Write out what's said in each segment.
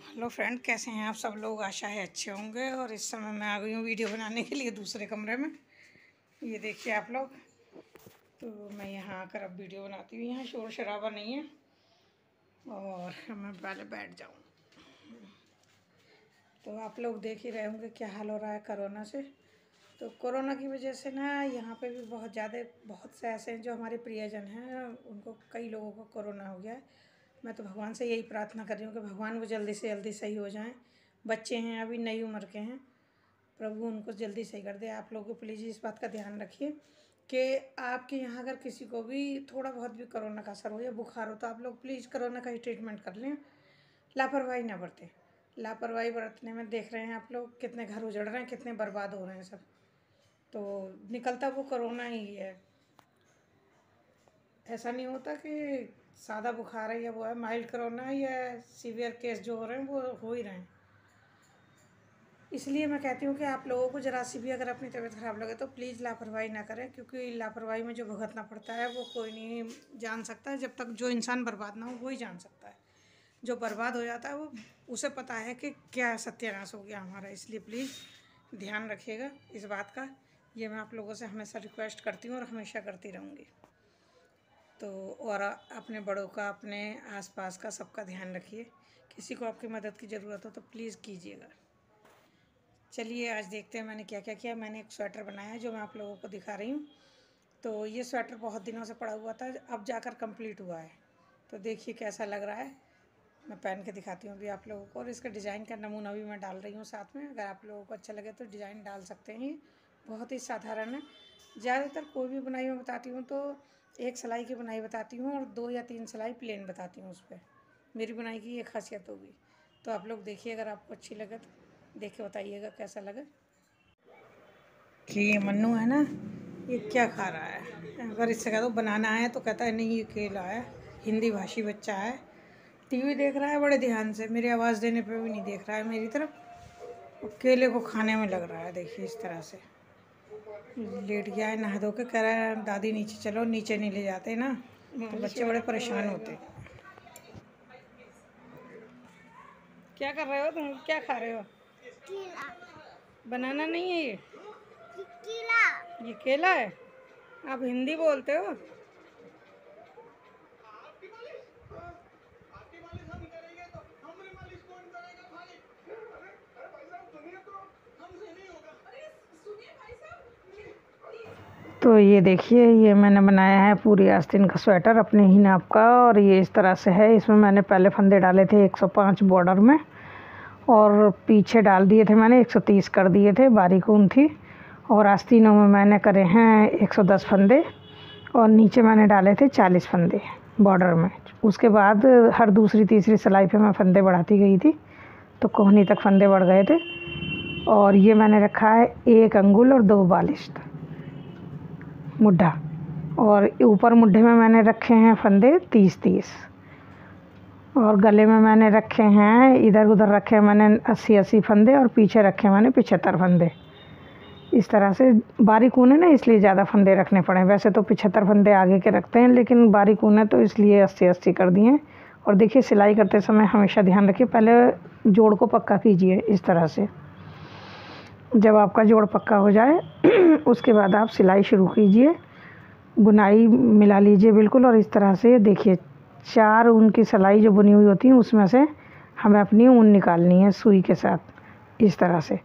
Hello friend, कैसे हैं आप सब लोग। आशा है अच्छे होंगे। और इस समय मैं आ गई हूँ वीडियो बनाने के लिए दूसरे कमरे में। ये देखिए आप लोग। तो मैं यहाँ आकर अब वीडियो बनाती हूँ। यहाँ शोर शराबा नहीं है और मैं पहले बैठ जाऊँ। तो आप लोग देख ही रहे होंगे क्या हाल हो रहा है कोरोना से। तो कोरोना की वजह से ना यहाँ पे भी बहुत से ऐसे हैं जो हमारे प्रियजन हैं, उनको कई लोगों को कोरोना हो गया है। मैं तो भगवान से यही प्रार्थना कर रही हूँ कि भगवान वो जल्दी से जल्दी सही हो जाएं। बच्चे हैं, अभी नई उम्र के हैं, प्रभु उनको जल्दी सही कर दे। आप लोग प्लीज़ इस बात का ध्यान रखिए कि आपके यहाँ अगर किसी को भी थोड़ा बहुत भी कोरोना का असर हो या बुखार हो तो आप लोग प्लीज़ कोरोना का ही ट्रीटमेंट कर लें। लापरवाही ना बरतें। लापरवाही बरतने में देख रहे हैं आप लोग कितने घर उजड़ रहे हैं, कितने बर्बाद हो रहे हैं सब। तो निकलता वो कोरोना ही है। ऐसा नहीं होता कि सादा बुखार है या वो है, माइल्ड कोरोना या सीवियर केस जो हो रहे हैं वो हो ही रहे हैं। इसलिए मैं कहती हूँ कि आप लोगों को ज़रा सी भी अगर अपनी तबीयत ख़राब लगे तो प्लीज़ लापरवाही ना करें, क्योंकि लापरवाही में जो भुगतना पड़ता है वो कोई नहीं जान सकता है। जब तक जो इंसान बर्बाद ना हो वही जान सकता है। जो बर्बाद हो जाता है वो उसे पता है कि क्या सत्यानाश हो गया हमारा। इसलिए प्लीज़ ध्यान रखिएगा इस बात का। ये मैं आप लोगों से हमेशा रिक्वेस्ट करती हूँ और हमेशा करती रहूँगी। तो और अपने बड़ों का, अपने आसपास का सबका ध्यान रखिए। किसी को आपकी मदद की ज़रूरत हो तो प्लीज़ कीजिएगा। चलिए आज देखते हैं मैंने क्या क्या किया। मैंने एक स्वेटर बनाया है जो मैं आप लोगों को दिखा रही हूँ। तो ये स्वेटर बहुत दिनों से पड़ा हुआ था, अब जाकर कंप्लीट हुआ है। तो देखिए कैसा लग रहा है। मैं पहन के दिखाती हूँ अभी आप लोगों को। और इसका डिज़ाइन का नमूना भी मैं डाल रही हूँ साथ में। अगर आप लोगों को अच्छा लगे तो डिज़ाइन डाल सकते हैं। बहुत ही साधारण है। ज़्यादातर कोई भी बुनाई में बताती हूँ तो एक सिलाई की बुनाई बताती हूँ और 2 या 3 सिलाई प्लेन बताती हूँ। उस पर मेरी बुनाई की ये खासियत होगी। तो आप लोग देखिए, अगर आपको अच्छी लगे तो देख के बताइएगा कैसा लगे। कि ये मन्नू है ना, ये क्या खा रहा है। अगर इससे कह दो बनाना है तो कहता है नहीं ये केला है। हिंदी भाषी बच्चा है, टीवी देख रहा है बड़े ध्यान से, मेरी आवाज़ देने पे भी नहीं देख रहा है मेरी तरफ। और केले को खाने में लग रहा है। देखिए इस तरह से लेट गया है, नहा धो के कह रहा है दादी नीचे चलो। नीचे नहीं ले जाते ना तो बच्चे बड़े परेशान होते। क्या कर रहे हो तुम, क्या खा रहे हो। केला। बनाना नहीं है ये केला। ये केला है। आप हिंदी बोलते हो। तो ये देखिए, ये मैंने बनाया है पूरी आस्तीन का स्वेटर अपने ही नाप का। और ये इस तरह से है। इसमें मैंने पहले फंदे डाले थे 105 बॉर्डर में, और पीछे डाल दिए थे मैंने 130 कर दिए थे, बारीक ऊन थी। और आस्तीनों में मैंने करे हैं 110 फंदे, और नीचे मैंने डाले थे 40 फंदे बॉर्डर में। उसके बाद हर दूसरी तीसरी सिलाई पे मैं फंदे बढ़ाती गई थी, तो कोहनी तक फंदे बढ़ गए थे। और ये मैंने रखा है 1 अंगुल और 2 बालिश्त मुड्ढा। और ऊपर मुड्ढे में मैंने रखे हैं फंदे 30-30। और गले में मैंने रखे हैं, इधर उधर रखे हैं मैंने 80-80 फंदे, और पीछे रखे मैंने 75 फंदे। इस तरह से बारीक ऊन है ना, इसलिए ज़्यादा फंदे रखने पड़े। वैसे तो 75 फंदे आगे के रखते हैं, लेकिन बारीक ऊन है तो इसलिए 80-80 कर दिए। और देखिए सिलाई करते समय हमेशा ध्यान रखिए, पहले जोड़ को पक्का कीजिए इस तरह से। जब आपका जोड़ पक्का हो जाए उसके बाद आप सिलाई शुरू कीजिए, बुनाई मिला लीजिए बिल्कुल। और इस तरह से देखिए 4 ऊन की सिलाई जो बुनी हुई होती है उसमें से हमें अपनी ऊन निकालनी है सुई के साथ इस तरह से।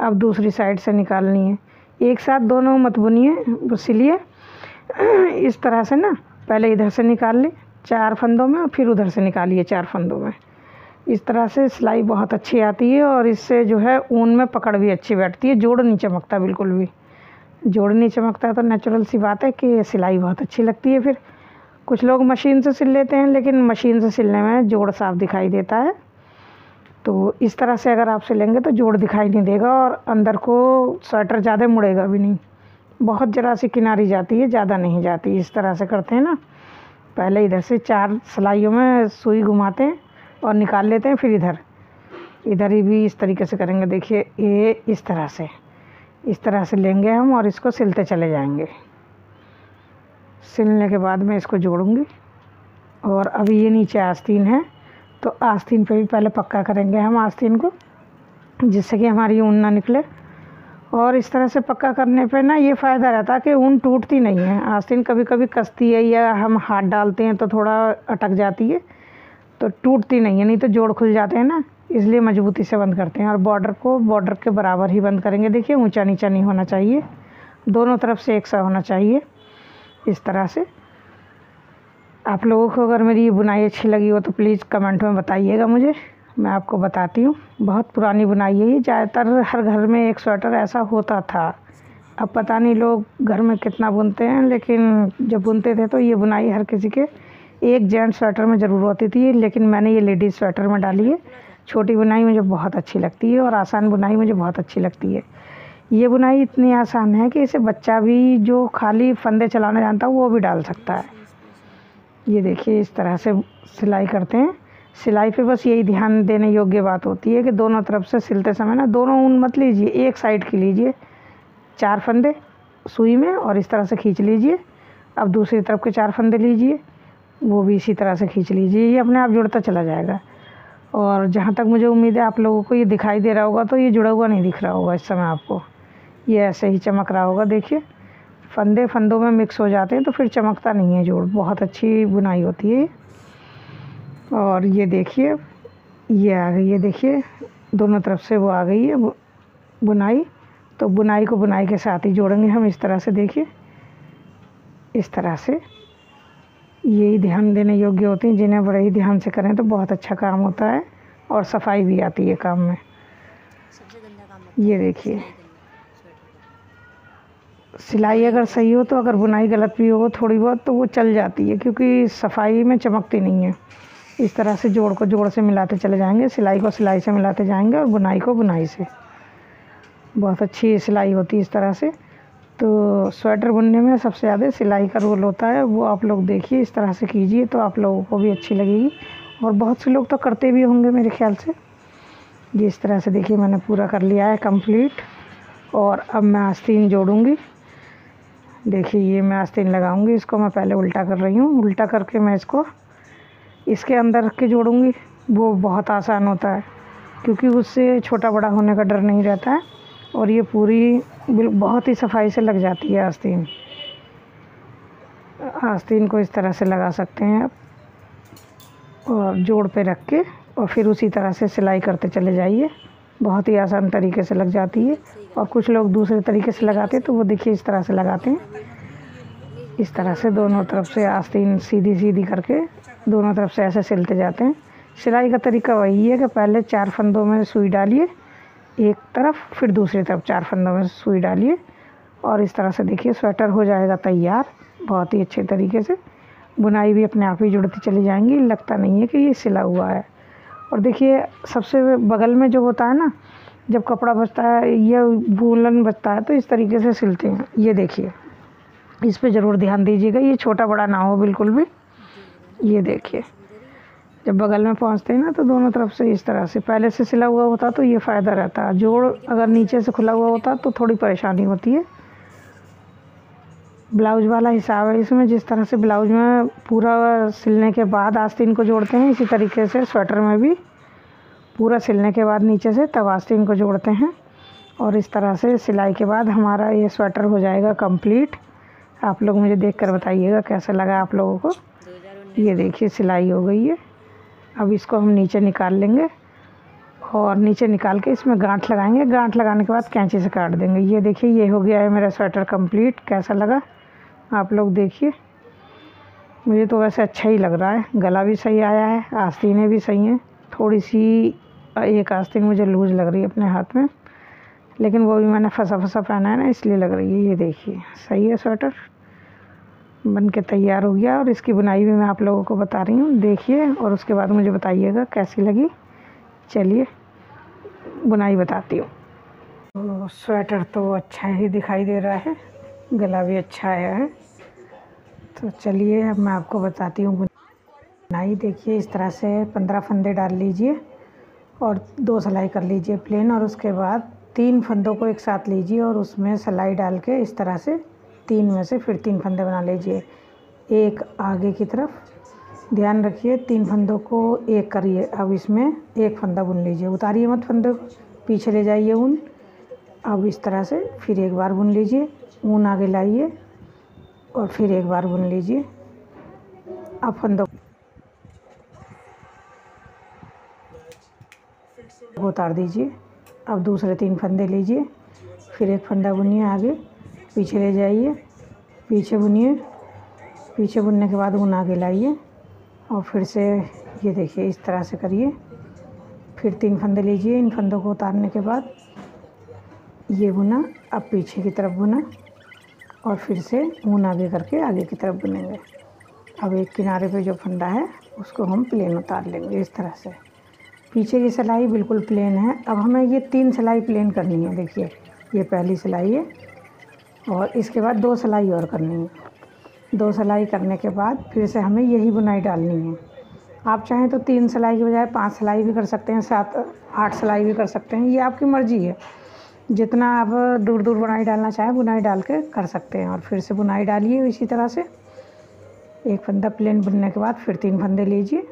अब दूसरी साइड से निकालनी है। एक साथ दोनों मत बुनिए, वो सिलिए इस तरह से ना। पहले इधर से निकाल ले 4 फंदों में, और फिर उधर से निकालिए 4 फंदों में। इस तरह से सिलाई बहुत अच्छी आती है, और इससे जो है ऊन में पकड़ भी अच्छी बैठती है। जोड़ नहीं चमकता बिल्कुल भी। जोड़ नहीं चमकता तो नेचुरल सी बात है कि सिलाई बहुत अच्छी लगती है। फिर कुछ लोग मशीन से सिल लेते हैं, लेकिन मशीन से सिलने में जोड़ साफ दिखाई देता है। तो इस तरह से अगर आप सिलेंगे तो जोड़ दिखाई नहीं देगा, और अंदर को स्वेटर ज़्यादा मुड़ेगा भी नहीं। बहुत ज़रा सी किनारी जाती है, ज़्यादा नहीं जाती। इस तरह से करते हैं ना, पहले इधर से 4 सिलाइयों में सुई घुमाते हैं और निकाल लेते हैं, फिर इधर ही भी इस तरीके से करेंगे। देखिए ये इस तरह से लेंगे हम, और इसको सिलते चले जाएंगे। सिलने के बाद मैं इसको जोड़ूंगी। और अभी ये नीचे आस्तीन है, तो आस्तीन पे भी पहले पक्का करेंगे हम आस्तीन को, जिससे कि हमारी ऊन ना निकले। और इस तरह से पक्का करने पे ना ये फ़ायदा रहता है कि ऊन टूटती नहीं है। आस्तीन कभी कभी कसती है या हम हाथ डालते हैं तो थोड़ा अटक जाती है, तो टूटती नहीं है, नहीं तो जोड़ खुल जाते हैं ना, इसलिए मजबूती से बंद करते हैं। और बॉर्डर को बॉर्डर के बराबर ही बंद करेंगे। देखिए ऊंचा नीचा नहीं होना चाहिए, दोनों तरफ से एक सा होना चाहिए। इस तरह से आप लोगों को अगर मेरी ये बुनाई अच्छी लगी हो तो प्लीज़ कमेंट में बताइएगा मुझे, मैं आपको बताती हूँ। बहुत पुरानी बुनाई है ये, ज़्यादातर हर घर में एक स्वेटर ऐसा होता था। अब पता नहीं लोग घर में कितना बुनते हैं, लेकिन जब बुनते थे तो ये बुनाई हर किसी के एक जेंट स्वेटर में ज़रूर होती थी, लेकिन मैंने ये लेडीज़ स्वेटर में डाली है। छोटी बुनाई मुझे बहुत अच्छी लगती है और आसान बुनाई मुझे बहुत अच्छी लगती है। ये बुनाई इतनी आसान है कि इसे बच्चा भी जो खाली फंदे चलाना जानता है वो भी डाल सकता है। ये देखिए इस तरह से सिलाई करते हैं। सिलाई पे बस यही ध्यान देने योग्य बात होती है कि दोनों तरफ से सिलते समय ना दोनों ऊन मत लीजिए, एक साइड की लीजिए। 4 फंदे सुई में और इस तरह से खींच लीजिए। अब दूसरी तरफ के 4 फंदे लीजिए, वो भी इसी तरह से खींच लीजिए। ये अपने आप जुड़ता चला जाएगा। और जहाँ तक मुझे उम्मीद है आप लोगों को ये दिखाई दे रहा होगा, तो ये जुड़ा हुआ नहीं दिख रहा होगा इस समय आपको, ये ऐसे ही चमक रहा होगा। देखिए फंदे फंदों में मिक्स हो जाते हैं तो फिर चमकता नहीं है जोड़। बहुत अच्छी बुनाई होती है। और ये देखिए ये आ गई है, देखिए दोनों तरफ से वो आ गई है बुनाई। तो बुनाई को बुनाई के साथ ही जोड़ेंगे हम इस तरह से। देखिए इस तरह से यही ध्यान देने योग्य होते हैं, जिन्हें बड़े ही ध्यान से करें तो बहुत अच्छा काम होता है और सफाई भी आती है काम में। ये देखिए सिलाई अगर सही हो तो, अगर बुनाई गलत भी हो थोड़ी बहुत तो वो चल जाती है, क्योंकि सफाई में चमकती नहीं है। इस तरह से जोड़ को जोड़ से मिलाते चले जाएंगे, सिलाई को सिलाई से मिलाते जाएंगे और बुनाई को बुनाई से। बहुत अच्छी सिलाई होती है इस तरह से। तो स्वेटर बुनने में सबसे ज़्यादा सिलाई का रोल होता है, वो आप लोग देखिए इस तरह से कीजिए तो आप लोगों को भी अच्छी लगेगी। और बहुत से लोग तो करते भी होंगे मेरे ख्याल से। जी इस तरह से देखिए मैंने पूरा कर लिया है कंप्लीट। और अब मैं आस्तीन जोड़ूंगी। देखिए ये मैं आस्तीन लगाऊंगी, इसको मैं पहले उल्टा कर रही हूँ। उल्टा करके मैं इसको इसके अंदर रख के जोड़ूंगी। वो बहुत आसान होता है, क्योंकि उससे छोटा बड़ा होने का डर नहीं रहता है। और ये पूरी बहुत ही सफाई से लग जाती है आस्तीन। आस्तीन को इस तरह से लगा सकते हैं आप, और जोड़ पे रख के और फिर उसी तरह से सिलाई करते चले जाइए। बहुत ही आसान तरीके से लग जाती है। और कुछ लोग दूसरे तरीके से लगाते हैं, तो वो देखिए इस तरह से लगाते हैं। इस तरह से दोनों तरफ से आस्तीन सीधी सीधी करके दोनों तरफ से ऐसे सिलते जाते हैं। सिलाई का तरीका वही है कि पहले 4 फंदों में सुई डालिए एक तरफ, फिर दूसरी तरफ 4 फंदों में सुई डालिए और इस तरह से देखिए स्वेटर हो जाएगा तैयार बहुत ही अच्छे तरीके से। बुनाई भी अपने आप ही जुड़ती चली जाएंगी, लगता नहीं है कि ये सिला हुआ है। और देखिए सबसे बगल में जो होता है ना, जब कपड़ा बचता है या वूलन बचता है तो इस तरीके से सिलते हैं। ये देखिए इस पे ज़रूर ध्यान दीजिएगा, ये छोटा बड़ा ना हो बिल्कुल भी। ये देखिए जब बगल में पहुंचते हैं ना तो दोनों तरफ से इस तरह से पहले से सिला हुआ होता तो ये फ़ायदा रहता है। जोड़ अगर नीचे से खुला हुआ होता तो थोड़ी परेशानी होती है। ब्लाउज वाला हिसाब है इसमें, जिस तरह से ब्लाउज में पूरा सिलने के बाद आस्तीन को जोड़ते हैं, इसी तरीके से स्वेटर में भी पूरा सिलने के बाद नीचे से तब आस्तीन को जोड़ते हैं। और इस तरह से सिलाई के बाद हमारा ये स्वेटर हो जाएगा कंप्लीट। आप लोग मुझे देखकर बताइएगा कैसा लगा आप लोगों को। ये देखिए सिलाई हो गई है। अब इसको हम नीचे निकाल लेंगे और नीचे निकाल के इसमें गांठ लगाएंगे। गांठ लगाने के बाद कैंची से काट देंगे। ये देखिए ये हो गया है मेरा स्वेटर कंप्लीट। कैसा लगा आप लोग देखिए। मुझे तो वैसे अच्छा ही लग रहा है, गला भी सही आया है, आस्तीनें भी सही हैं। थोड़ी सी एक आस्तीन मुझे लूज़ लग रही है अपने हाथ में, लेकिन वो भी मैंने फंसा फंसा पहना है ना, इसलिए लग रही है। ये देखिए सही है, स्वेटर बन के तैयार हो गया। और इसकी बुनाई भी मैं आप लोगों को बता रही हूँ, देखिए और उसके बाद मुझे बताइएगा कैसी लगी। चलिए बुनाई बताती हूँ। तो स्वेटर तो अच्छा ही दिखाई दे रहा है, गला भी अच्छा आया है। तो चलिए अब मैं आपको बताती हूँ बुनाई। देखिए इस तरह से 15 फंदे डाल लीजिए और 2 सिलाई कर लीजिए प्लेन। और उसके बाद 3 फंदों को एक साथ लीजिए और उसमें सिलाई डाल के इस तरह से 3 में से फिर 3 फंदे बना लीजिए। एक आगे की तरफ, ध्यान रखिए 3 फंदों को एक करिए। अब इसमें एक फंदा बुन लीजिए, उतारिए मत फंदे को, पीछे ले जाइए ऊन। अब इस तरह से फिर एक बार बुन लीजिए, ऊन आगे लाइए और फिर एक बार बुन लीजिए। अब फंदों को उतार दीजिए। अब दूसरे 3 फंदे लीजिए, फिर एक फंदा बुनिए, आगे पीछे ले जाइए, पीछे बुनिए, पीछे बुनने के बाद ऊन आगे लाइए और फिर से ये देखिए इस तरह से करिए। फिर 3 फंदे लीजिए, इन फंदों को उतारने के बाद ये बुना, अब पीछे की तरफ बुना और फिर से ऊन आगे करके आगे की तरफ बुनेंगे। अब एक किनारे पे जो फंदा है उसको हम प्लेन उतार लेंगे इस तरह से। पीछे की सिलाई बिल्कुल प्लेन है। अब हमें ये 3 सिलाई प्लेन करनी है। देखिए ये पहली सिलाई है और इसके बाद 2 सिलाई और करनी है। 2 सिलाई करने के बाद फिर से हमें यही बुनाई डालनी है। आप चाहें तो 3 सिलाई के बजाय 5 सिलाई भी कर सकते हैं, 7-8 सिलाई भी कर सकते हैं, ये आपकी मर्ज़ी है। जितना आप दूर दूर बुनाई डालना चाहें बुनाई डाल के कर सकते हैं। और फिर से बुनाई डालिए इसी तरह से। एक फंदा प्लेन बुनने के बाद फिर 3 फंदे लीजिए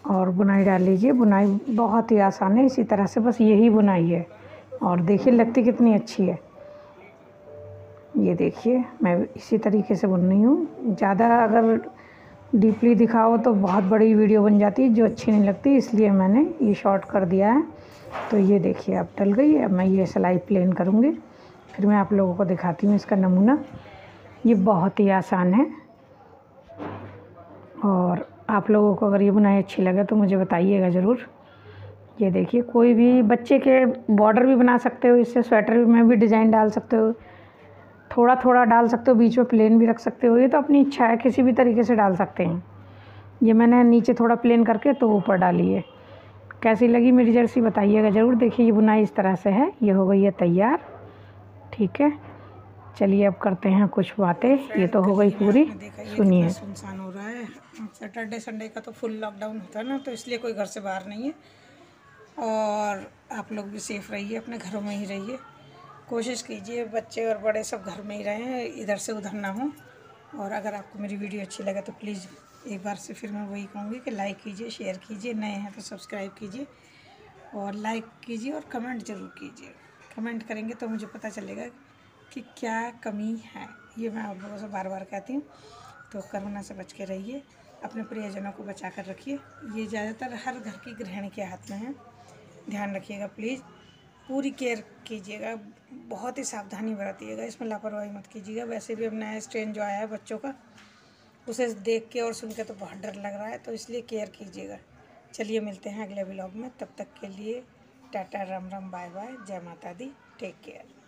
और बुनाई डाल लीजिए। बुनाई बहुत ही आसान है, इसी तरह से बस यही बुनाई है। और देखिए लगती कितनी अच्छी है। ये देखिए मैं इसी तरीके से बुन रही हूँ। ज़्यादा अगर डीपली दिखाओ तो बहुत बड़ी वीडियो बन जाती है जो अच्छी नहीं लगती, इसलिए मैंने ये शॉर्ट कर दिया है। तो ये देखिए अब डल गई है। अब मैं ये सिलाई प्लेन करूँगी, फिर मैं आप लोगों को दिखाती हूँ इसका नमूना। ये बहुत ही आसान है और आप लोगों को अगर ये बुनाई अच्छी लगे तो मुझे बताइएगा ज़रूर। ये देखिए कोई भी बच्चे के बॉर्डर भी बना सकते हो, इससे स्वेटर में भी डिज़ाइन डाल सकते हो, थोड़ा थोड़ा डाल सकते हो, बीच में प्लेन भी रख सकते हो। ये तो अपनी इच्छा है, किसी भी तरीके से डाल सकते हैं। ये मैंने नीचे थोड़ा प्लेन करके तो ऊपर डाली है। कैसी लगी मेरी जर्सी बताइएगा ज़रूर। देखिए ये बुनाई इस तरह से है। ये हो गई है तैयार, ठीक है। चलिए अब करते हैं कुछ बातें। ये तो हो गई पूरी, सुनिए। सुनसान हो रहा है, सैटरडे संडे का तो फुल लॉकडाउन होता है ना, तो इसलिए कोई घर से बाहर नहीं है। और आप लोग भी सेफ रहिए, अपने घरों में ही रहिए। कोशिश कीजिए बच्चे और बड़े सब घर में ही रहें, इधर से उधर ना हो। और अगर आपको मेरी वीडियो अच्छी लगे तो प्लीज़ एक बार से फिर मैं वही कहूँगी कि लाइक कीजिए, शेयर कीजिए, नए हैं तो सब्सक्राइब कीजिए और लाइक कीजिए और कमेंट ज़रूर कीजिए। कमेंट करेंगे तो मुझे पता चलेगा कि क्या कमी है। ये मैं आप लोगों से बार बार कहती हूँ। तो कोरोना से बच के रहिए, अपने प्रियजनों को बचा कर रखिए। ये ज़्यादातर हर घर की गृहिणी के हाथ में है। ध्यान रखिएगा प्लीज़, पूरी केयर कीजिएगा, बहुत ही सावधानी बरतिएगा, इसमें लापरवाही मत कीजिएगा। वैसे भी अब नया स्ट्रेन जो आया है बच्चों का, उसे देख के और सुन के तो बहुत डर लग रहा है, तो इसलिए केयर कीजिएगा। चलिए मिलते हैं अगले व्लॉग में, तब तक के लिए टाटा, राम राम, बाय बाय, जय माता दी, टेक केयर।